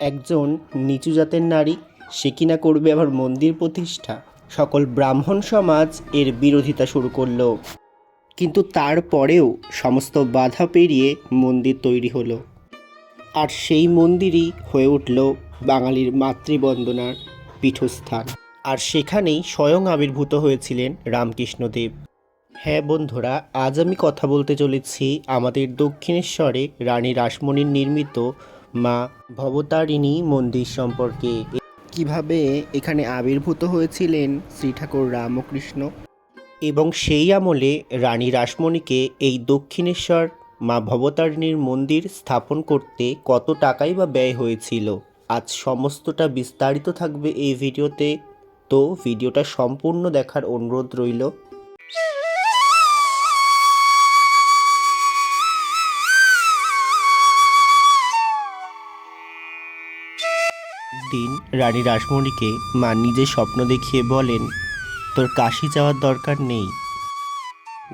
একজন নিচু জাতের নারী, সে কিনা করবে আবার মন্দির প্রতিষ্ঠা। সকল ব্রাহ্মণ সমাজ এর বিরোধিতা শুরু করলো, কিন্তু তারপরেও সমস্ত বাধা পেরিয়ে মন্দির তৈরি হলো। আর সেই মন্দিরই হয়ে উঠল বাঙালির মাতৃবন্দনার পীঠস্থান। আর সেখানেই স্বয়ং আবির্ভূত হয়েছিলেন রামকৃষ্ণদেব। হ্যাঁ বন্ধুরা, আজ আমি কথা বলতে চলেছি আমাদের দক্ষিণেশ্বরে রানী রাসমণির নির্মিত মা ভবতারিণী মন্দির সম্পর্কে। কিভাবে এখানে আবির্ভূত হয়েছিলেন শ্রী ঠাকুর রামকৃষ্ণ, এবং সেই আমলে রানী রাসমণিকে এই দক্ষিণেশ্বর মা ভবতারিণীর মন্দির স্থাপন করতে কত টাকাই বা ব্যয় হয়েছিল। আজ সমস্তটা বিস্তারিত থাকবে এই ভিডিওতে, তো ভিডিওটা সম্পূর্ণ দেখার অনুরোধ রইল। দিন রানী রাসমণিকে মা নিজে স্বপ্ন দেখিয়ে বলেন, তোর কাশি যাওয়ার দরকার নেই,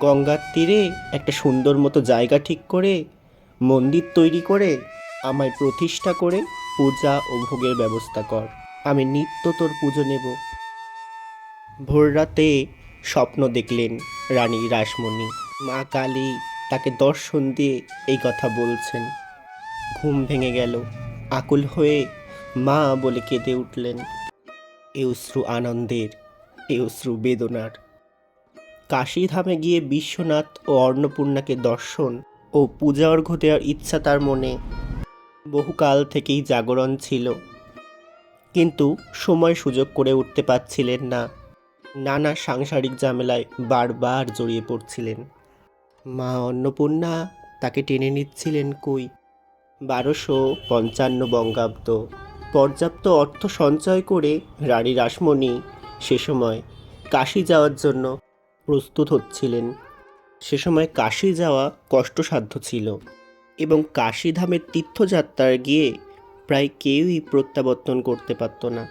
গঙ্গার তীরে একটা সুন্দর মতো জায়গা ঠিক করে মন্দির তৈরি করে আমায় প্রতিষ্ঠা করে পূজা ও ভোগের ব্যবস্থা কর, আমি নিত্য তোর পুজো নেব। ভোররাতে স্বপ্ন দেখলেন রানী রাসমণি, মা কালী তাকে দর্শন দিয়ে এই কথা বলছেন। ঘুম ভেঙে গেল, আকুল হয়ে মা বলে কেঁদে উঠলেন। এ অশ্রু আনন্দের, এ অশ্রু বেদনার। কাশীধামে গিয়ে বিশ্বনাথ ও অন্নপূর্ণাকে দর্শন ও পূজা অর্ঘ্য দেওয়ার ইচ্ছা তার মনে বহুকাল থেকেই জাগরণ ছিল, কিন্তু সময় সুযোগ করে উঠতে পারছিলেন না। নানা সাংসারিক ঝামেলায় বারবার জড়িয়ে পড়ছিলেন। মা অন্নপূর্ণা তাকে টেনে নিচ্ছিলেন কই। 1255 বঙ্গাব্দ। পর্যাপ্ত অর্থ সঞ্চয় করে রানী রাসমণি সে সময় কাশী যাওয়ার জন্য প্রস্তুত হচ্ছিলেন। সে সময় কাশী যাওয়া কষ্টসাধ্য ছিল, এবং কাশীধামের তীর্থযাত্রায় গিয়ে প্রায় কেউই প্রত্যাবর্তন করতে পারত না।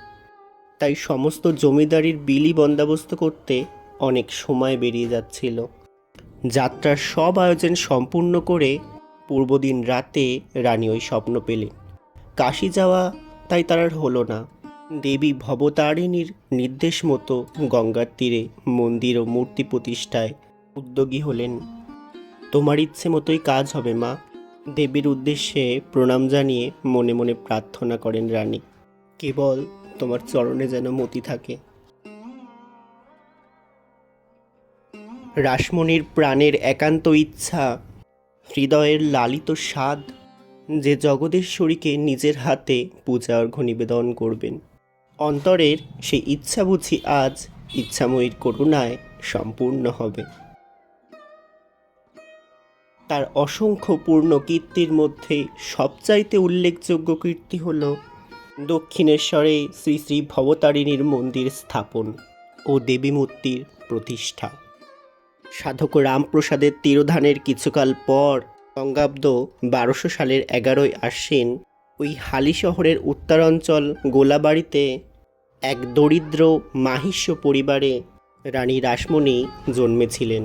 তাই সমস্ত জমিদারির বিলি বন্দোবস্ত করতে অনেক সময় বেরিয়ে যাচ্ছিল। যাত্রার সব আয়োজন সম্পূর্ণ করে পূর্বদিন রাতে রানী ওই স্বপ্ন পেলেন। কাশী যাওয়া তাই তার আর হলো না। দেবী ভবতারিণীর নির্দেশ মতো গঙ্গার তীরে মন্দির ও মূর্তি প্রতিষ্ঠায় উদ্যোগী হলেন। তোমার ইচ্ছে মতোই কাজ হবে মা, দেবীর উদ্দেশ্যে প্রণাম জানিয়ে মনে মনে প্রার্থনা করেন রানী। কেবল তোমার চরণে যেন মতি থাকে। রাসমণির প্রাণের একান্ত ইচ্ছা, হৃদয়ের লালিত স্বাদ যে জগদীশ্বরীকে নিজের হাতে পূজা অর্ঘ্য নিবেদন করবেন। অন্তরের সেই ইচ্ছা বুঝি আজ ইচ্ছাময়ীর করুণায় সম্পূর্ণ হবে। তার অসংখ্য পূর্ণ কীর্তির মধ্যে সবচাইতে উল্লেখযোগ্য কীর্তি হল দক্ষিণেশ্বরে শ্রী শ্রী ভবতারিণীর মন্দির স্থাপন ও দেবী মূর্তির প্রতিষ্ঠা। সাধক রামপ্রসাদের তিরোধানের কিছুকাল পর বঙ্গাব্দ 1200 সালের 11ই আশ্বিন ওই হালি শহরের উত্তরাঞ্চল গোলাবাড়িতে এক দরিদ্র মাহিষ্য পরিবারে রানী রাসমণি জন্মেছিলেন।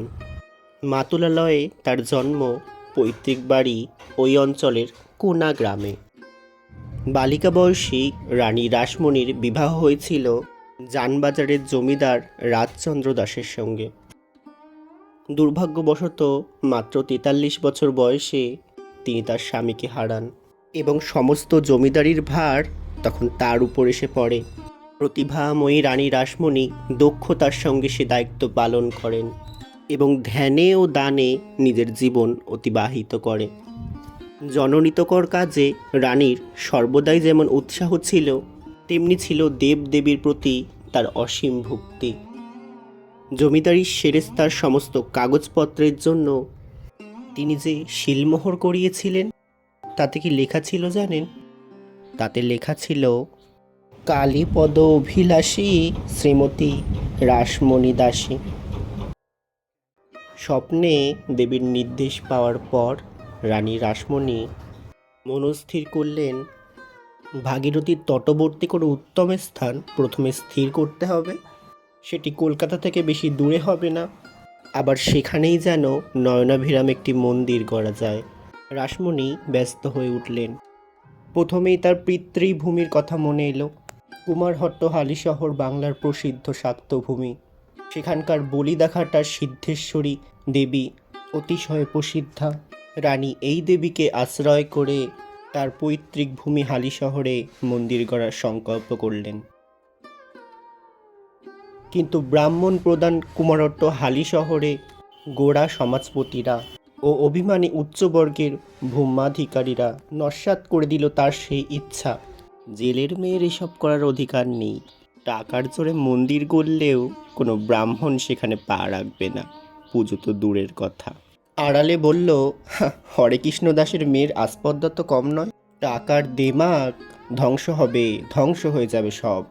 মাতুলালয়ে তার জন্ম, পৈতৃক বাড়ি ওই অঞ্চলের কোনা গ্রামে। বালিকা বয়সী রানী রাসমণির বিবাহ হয়েছিল জানবাজারের জমিদার রাজচন্দ্র দাসের সঙ্গে। দুর্ভাগ্যবশত মাত্র 43 বছর বয়সে তিনি তার স্বামীকে হারান, এবং সমস্ত জমিদারির ভার তখন তার উপর এসে পড়ে। প্রতিভাময়ী রানী রাসমণি দক্ষতার সঙ্গে সে দায়িত্ব পালন করেন এবং ধ্যানে ও দানে নিজের জীবন অতিবাহিত করে। জননীতকর কাজে রানীর সর্বদাই যেমন উৎসাহ ছিল, তেমনি ছিল দেবদেবীর প্রতি তার অসীম ভক্তি। জমিদারির সেরেস্তার সমস্ত কাগজপত্রের জন্য তিনি যে শিলমোহর করিয়েছিলেন, তাতে কি লেখা ছিল জানেন? তাতে লেখা ছিল, কালীপদ অভিলাষী শ্রীমতী রাসমণি দাসী। স্বপ্নে দেবীর নির্দেশ পাওয়ার পর রানী রাসমণি মনস্থির করলেন, ভাগীরথীর তটবর্তী কোনো উত্তম স্থান প্রথমে স্থির করতে হবে। সেটি কলকাতা থেকে বেশি দূরে হবে না, আবার সেখানেই যেন নয়নাভিরাম একটি মন্দির গড়া যায়। রাসমণি ব্যস্ত হয়ে উঠলেন। প্রথমেই তার পিতৃভূমির কথা মনে এলো। কুমারহট্ট হালিশহর বাংলার প্রসিদ্ধ শাক্তভূমি। সেখানকার বলিদাঘাটা সিদ্ধেশ্বরী দেবী অতিশয় প্রসিদ্ধা। রানী এই দেবীকে আশ্রয় করে তার পৈতৃক ভূমি হালিশহরে মন্দির গড়ার সংকল্প করলেন। কিন্তু ব্রাহ্মণ প্রধান কুমারহট্ট হালিশহরে গোঁড়া সমাজপতিরা ও অভিমানী উচ্চবর্গের ভূমাধিকারীরা নস্যাৎ করে দিল তার সেই ইচ্ছা। জেলের মেয়ের এসব করার অধিকার নেই। টাকার জোরে মন্দির গড়লেও কোনো ব্রাহ্মণ সেখানে পা রাখবে না, পুজো তো দূরের কথা। আড়ালে বলল, হরে কৃষ্ণ দাসের মেয়ের আস্পর্ধা তো কম নয়। টাকার দেমাগ ধ্বংস হবে, ধ্বংস হয়ে যাবে সব।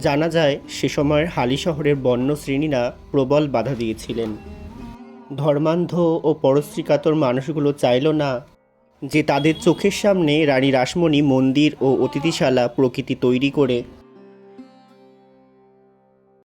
জানা যায় সে সময়ের হালিশহরের বন্য শ্রেণীরা প্রবল বাধা দিয়েছিলেন। ধর্মান্ধ ও পরশ্রীকাতর মানুষগুলো চাইল না যে তাদের চোখের সামনে রানী রাসমণি মন্দির ও অতিথিশালা প্রকৃতি তৈরি করে